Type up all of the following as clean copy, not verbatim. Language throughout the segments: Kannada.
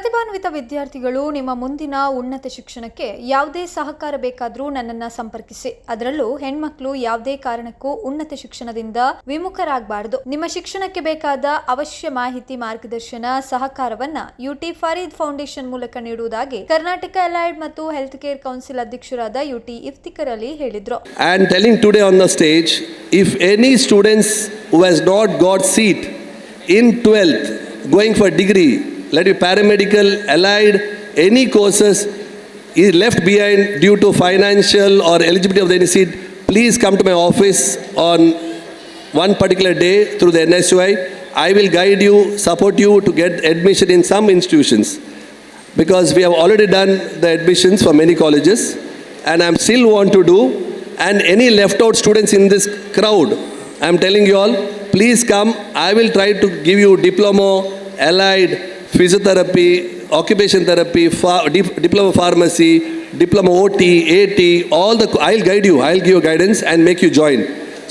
ಪ್ರತಿಭಾನ್ವಿತ ವಿದ್ಯಾರ್ಥಿಗಳು ನಿಮ್ಮ ಮುಂದಿನ ಉನ್ನತ ಶಿಕ್ಷಣಕ್ಕೆ ಯಾವುದೇ ಸಹಕಾರ ಬೇಕಾದರೂ ನನ್ನನ್ನು ಸಂಪರ್ಕಿಸಿ. ಅದರಲ್ಲೂ ಹೆಣ್ಮಕ್ಳು ಯಾವುದೇ ಕಾರಣಕ್ಕೂ ಉನ್ನತ ಶಿಕ್ಷಣದಿಂದ ವಿಮುಖರಾಗಬಾರದು. ನಿಮ್ಮ ಶಿಕ್ಷಣಕ್ಕೆ ಬೇಕಾದ ಅವಶ್ಯ ಮಾಹಿತಿ, ಮಾರ್ಗದರ್ಶನ, ಸಹಕಾರವನ್ನ ಯುಟಿ ಫರೀದ್ ಫೌಂಡೇಶನ್ ಮೂಲಕ ನೀಡುವುದಾಗಿ ಕರ್ನಾಟಕ ಅಲೈಡ್ ಮತ್ತು ಹೆಲ್ತ್ ಕೇರ್ ಕೌನ್ಸಿಲ್ ಅಧ್ಯಕ್ಷರಾದ ಯುಟಿ ಇಫ್ತಿಕರ್ ಅಲಿ ಹೇಳಿದರು. And telling today on the stage, if any students who has not got seat in 12th going for degree, let it be paramedical, allied, any courses is left behind due to financial or eligibility of any seat, please come to my office on one particular day through the NSUI. I will guide you, support you to get admission in some institutions, because we have already done the admissions for many colleges and I am still want to do. And any left out students in this crowd, I am telling you all, please come. I will try to give you diploma, allied, physiotherapy, occupation therapy, diploma pharmacy, diploma OT, AT, all the, I'll guide you, I'll give you guidance and make you join.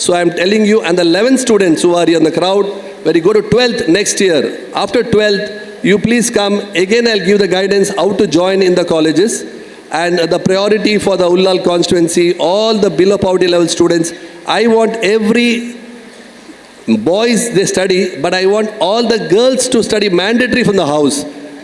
So I'm telling you, and the 11 students who are here in the crowd, when you go to 12th next year, after 12th, you please come. Again, I'll give the guidance how to join in the colleges. And the priority for the Ullal constituency, all the below poverty level students, I want every boys they study, but I want all the girls to study mandatory from the house.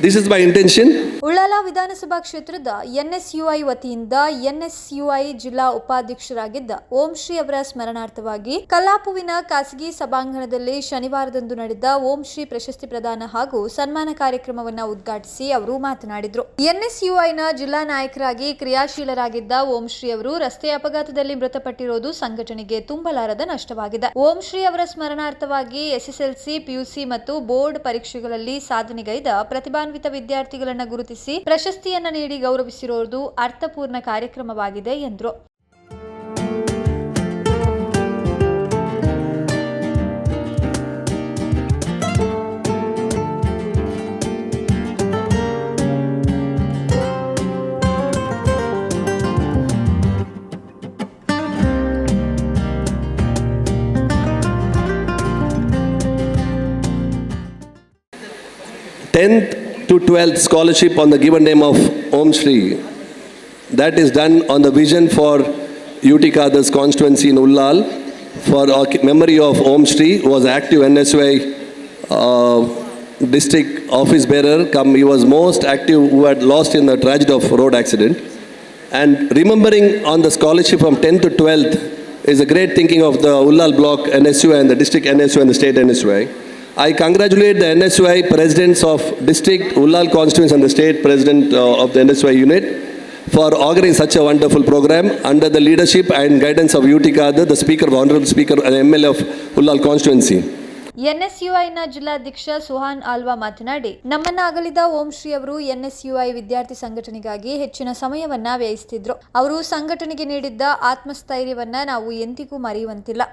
This is my intention. Ullal ವಿಧಾನಸಭಾ ಕ್ಷೇತ್ರದ ಎನ್ಎಸ್ಯುಐ ವತಿಯಿಂದ ಎನ್ಎಸ್ಯುಐ ಜಿಲ್ಲಾ ಉಪಾಧ್ಯಕ್ಷರಾಗಿದ್ದ ಓಂ ಶ್ರೀ ಅವರ ಸ್ಮರಣಾರ್ಥವಾಗಿ ಕಲ್ಲಾಪುವಿನ ಖಾಸಗಿ ಸಭಾಂಗಣದಲ್ಲಿ ಶನಿವಾರದಂದು ನಡೆದ ಓಂ ಶ್ರೀ ಪ್ರಶಸ್ತಿ ಪ್ರದಾನ ಹಾಗೂ ಸನ್ಮಾನ ಕಾರ್ಯಕ್ರಮವನ್ನು ಉದ್ಘಾಟಿಸಿ ಅವರು ಮಾತನಾಡಿದರು. ಎನ್ಎಸ್ಯುಐನ ಜಿಲ್ಲಾ ನಾಯಕರಾಗಿ ಕ್ರಿಯಾಶೀಲರಾಗಿದ್ದ ಓಂ ಶ್ರೀ ಅವರು ರಸ್ತೆ ಅಪಘಾತದಲ್ಲಿ ಮೃತಪಟ್ಟಿರುವುದು ಸಂಘಟನೆಗೆ ತುಂಬಲಾರದ ನಷ್ಟವಾಗಿದೆ. ಓಂ ಶ್ರೀ ಅವರ ಸ್ಮರಣಾರ್ಥವಾಗಿ ಎಸ್ಎಸ್ಎಲ್ಸಿ, ಪಿಯುಸಿ ಮತ್ತು ಬೋರ್ಡ್ ಪರೀಕ್ಷೆಗಳಲ್ಲಿ ಸಾಧನೆಗೈದ ಪ್ರತಿಭಾನ್ವಿತ ವಿದ್ಯಾರ್ಥಿಗಳನ್ನು ಗುರುತಿಸಿ ಪ್ರಶಸ್ತಿಯನ್ನ ನೀಡಿ ಗೌರವಿಸಿರುವುದು ಅರ್ಥಪೂರ್ಣ ಕಾರ್ಯಕ್ರಮವಾಗಿದೆ ಎಂದರು. Tenth to 12th scholarship on the given name of Om Shri. That is done on the vision for UT Kadar's constituency in Ullal for memory of Om Shri, who was active NSY district office bearer. He was most active, who had lost in the tragedy of road accident. And remembering on the scholarship from 10th to 12th is a great thinking of the Ullal block NSUI and the district NSUI and the state NSUI. I congratulate the NSUI presidents of district, Ullal constituency and the state president of the NSUI unit for organizing such a wonderful program under the leadership and guidance of UT Kadar, the speaker, honorable speaker and MLA of Ullal constituency. ಎನ್ಎಸ್ಯುಐನ ಜಿಲ್ಲಾಧ್ಯಕ್ಷ ಸುಹಾನ್ ಆಲ್ವಾ ಮಾತನಾಡಿ, ನಮ್ಮನ್ನ ಅಗಲಿದ ಓಂ ಶ್ರೀ ಅವರು ಎನ್ಎಸ್ಯುಐ ವಿದ್ಯಾರ್ಥಿ ಸಂಘಟನೆಗಾಗಿ ಹೆಚ್ಚಿನ ಸಮಯವನ್ನ ವ್ಯಯಿಸುತ್ತಿದ್ರು. ಅವರು ಸಂಘಟನೆಗೆ ನೀಡಿದ್ದ ಆತ್ಮಸ್ಥೈರ್ಯವನ್ನ ನಾವು ಎಂದಿಗೂ ಮರೆಯುವಂತಿಲ್ಲ.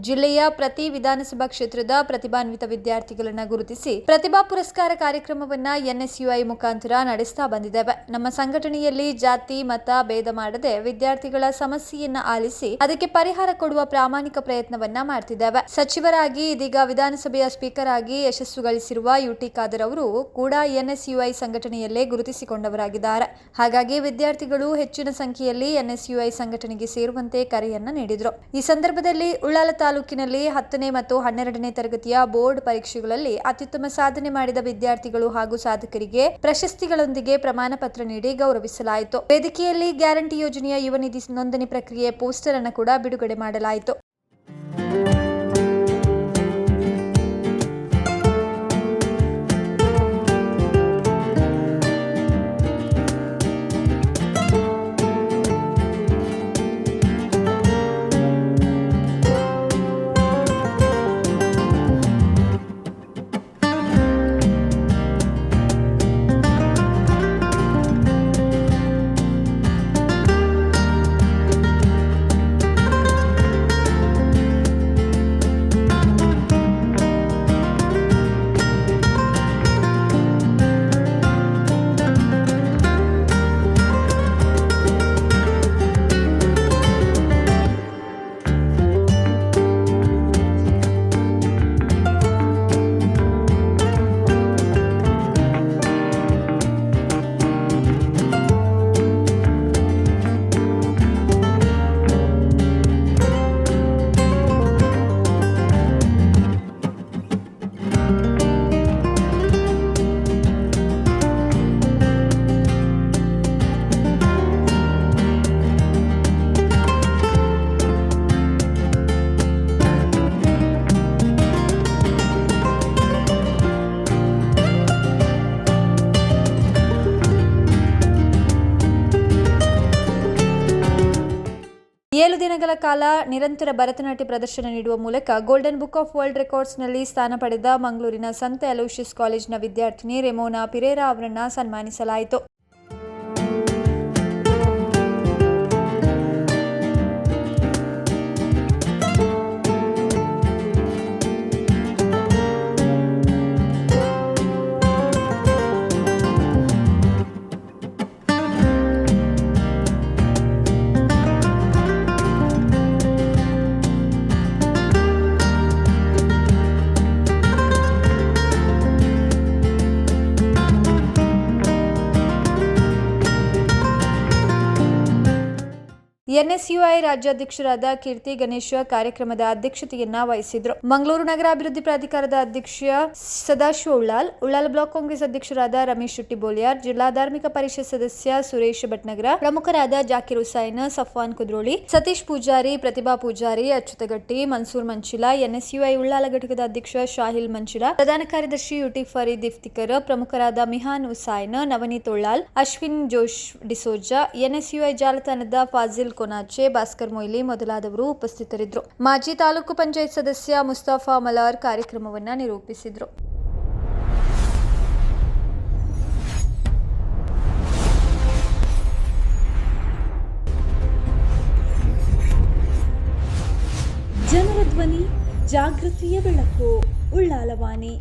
ಜಿಲ್ಲೆಯ ಪ್ರತಿ ವಿಧಾನಸಭಾ ಕ್ಷೇತ್ರದ ಪ್ರತಿಭಾನ್ವಿತ ವಿದ್ಯಾರ್ಥಿಗಳನ್ನು ಗುರುತಿಸಿ ಪ್ರತಿಭಾ ಪುರಸ್ಕಾರ ಕಾರ್ಯಕ್ರಮವನ್ನ ಎನ್ಎಸ್ಯುಐ ಮುಖಾಂತರ ನಡೆಸ್ತಾ ಬಂದಿದ್ದೇವೆ. ನಮ್ಮ ಸಂಘಟನೆಯಲ್ಲಿ ಜಾತಿ, ಮತ ಭೇದ ಮಾಡದೆ ವಿದ್ಯಾರ್ಥಿಗಳ ಸಮಸ್ಯೆಯನ್ನ ಆಲಿಸಿ ಅದಕ್ಕೆ ಪರಿಹಾರ ಕೊಡುವ ಪ್ರಾಮಾಣಿಕ ಪ್ರಯತ್ನವನ್ನ ಮಾಡ್ತಿದ್ದೇವೆ. ಸಚಿವರಾಗಿ ಇದೀಗ ವಿಧಾನಸಭೆಯ ಸ್ಪೀಕರ್ ಆಗಿ ಯಶಸ್ಸು ಗಳಿಸಿರುವ ಯುಟಿ ಖಾದರ್ ಅವರು ಕೂಡ ಎನ್ಎಸ್ಯುಐ ಸಂಘಟನೆಯಲ್ಲೇ ಗುರುತಿಸಿಕೊಂಡವರಾಗಿದ್ದಾರೆ. ಹಾಗಾಗಿ ವಿದ್ಯಾರ್ಥಿಗಳು ಹೆಚ್ಚಿನ ಸಂಖ್ಯೆಯಲ್ಲಿ ಎನ್ಎಸ್ಯುಐ ಸಂಘಟನೆಗೆ ಸೇರುವಂತೆ ಕರೆಯನ್ನ ನೀಡಿದರು. ಈ ಸಂದರ್ಭದಲ್ಲಿ ಉಳ್ಳಾಲ ತಾಲೂಕಿನಲ್ಲಿ 10ನೇ ಮತ್ತು 12ನೇ ತರಗತಿಯ ಬೋರ್ಡ್ ಪರೀಕ್ಷೆಗಳಲ್ಲಿ ಅತ್ಯುತ್ತಮ ಸಾಧನೆ ಮಾಡಿದ ವಿದ್ಯಾರ್ಥಿಗಳು ಹಾಗೂ ಸಾಧಕರಿಗೆ ಪ್ರಶಸ್ತಿಗಳೊಂದಿಗೆ ಪ್ರಮಾಣ ಪತ್ರ ನೀಡಿ ಗೌರವಿಸಲಾಯಿತು. ವೇದಿಕೆಯಲ್ಲಿ ಗ್ಯಾರಂಟಿ ಯೋಜನೆಯ ಯುವ ನಿಧಿ ನೋಂದಣಿ ಪ್ರಕ್ರಿಯೆ ಪೋಸ್ಟರ್ ಅನ್ನು ಕೂಡ ಬಿಡುಗಡೆ ಮಾಡಲಾಯಿತು. ವರ್ಷಗಳ ಕಾಲ ನಿರಂತರ ಭರತನಾಟ್ಯ ಪ್ರದರ್ಶನ ನೀಡುವ ಮೂಲಕ ಗೋಲ್ಡನ್ ಬುಕ್ ಆಫ್ ವರ್ಲ್ಡ್ ರೆಕಾರ್ಡ್ಸ್ನಲ್ಲಿ ಸ್ಥಾನ ಪಡೆದ ಮಂಗಳೂರಿನ ಸಂತ ಅಲೋಷಿಯಸ್ ಕಾಲೇಜಿನ ವಿದ್ಯಾರ್ಥಿನಿ ರೆಮೋನಾ ಪಿರೇರಾ ಅವರನ್ನು ಸನ್ಮಾನಿಸಲಾಯಿತು. ಎನ್ಎಸ್ಯುಐ ರಾಜ್ಯಾಧ್ಯಕ್ಷರಾದ ಕೀರ್ತಿ ಗಣೇಶ ಕಾರ್ಯಕ್ರಮದ ಅಧ್ಯಕ್ಷತೆಯನ್ನ ವಹಿಸಿದ್ರು. ಮಂಗಳೂರು ನಗರ ಅಭಿವೃದ್ಧಿ ಪ್ರಾಧಿಕಾರದ ಅಧ್ಯಕ್ಷ ಸದಾಶಿವ ಉಳ್ಳಾಲ್ ಬ್ಲಾಕ್ ಕಾಂಗ್ರೆಸ್ ಅಧ್ಯಕ್ಷರಾದ ರಮೇಶ್ ಶೆಟ್ಟಿ ಬೋಲಿಯಾರ್, ಜಿಲ್ಲಾ ಧಾರ್ಮಿಕ ಪರಿಷತ್ ಸದಸ್ಯ ಸುರೇಶ್ ಭಟ್ನಗರ, ಪ್ರಮುಖರಾದ ಜಾಕಿರ್ ಹುಸೈನ್, ಸಫ್ವಾನ್ ಕುದ್ರೋಳಿ, ಸತೀಶ್ ಪೂಜಾರಿ, ಪ್ರತಿಭಾ ಪೂಜಾರಿ, ಅಚ್ಯುತಗಟ್ಟಿ, ಮನ್ಸೂರ್ ಮಂಚಿಲಾ, ಎನ್ಎಸ್ಯುಐ ಉಳ್ಳಾಲ ಘಟಕದ ಅಧ್ಯಕ್ಷ ಶಾಹಿಲ್ ಮಂಚಿಲಾ, ಪ್ರಧಾನ ಕಾರ್ಯದರ್ಶಿ ಯುಟಿ ಫರೀದ್ ಇಫ್ತಿಕರ್, ಪ್ರಮುಖರಾದ ಮಿಹಾನ್ ಹುಸೈನ್, ನವನೀತ್ ಉಳ್ಳಾಲ್, ಅಶ್ವಿನ್ ಜೋಶ್ ಡಿಸೋಜಾ, ಎನ್ಎಸ್ಯುಐ ಜಾಲತಾಣದ ಫಾಜಿಲ್ ಕೊನಾಚೆ, ಭಾಸ್ಕರ್ ಮೊಯ್ಲಿ ಮೊದಲಾದವರು ಉಪಸ್ಥಿತರಿದ್ದರು. ಮಾಜಿ ತಾಲೂಕು ಪಂಚಾಯತ್ ಸದಸ್ಯ ಮುಸ್ತಫಾ ಮಲಾರ್ ಕಾರ್ಯಕ್ರಮವನ್ನು ನಿರೂಪಿಸಿದರು. ಜನರ ಧ್ವನಿ, ಜಾಗೃತಿಯ ಬೆಳಕು, ಉಳ್ಳಾಲವಾಣಿ.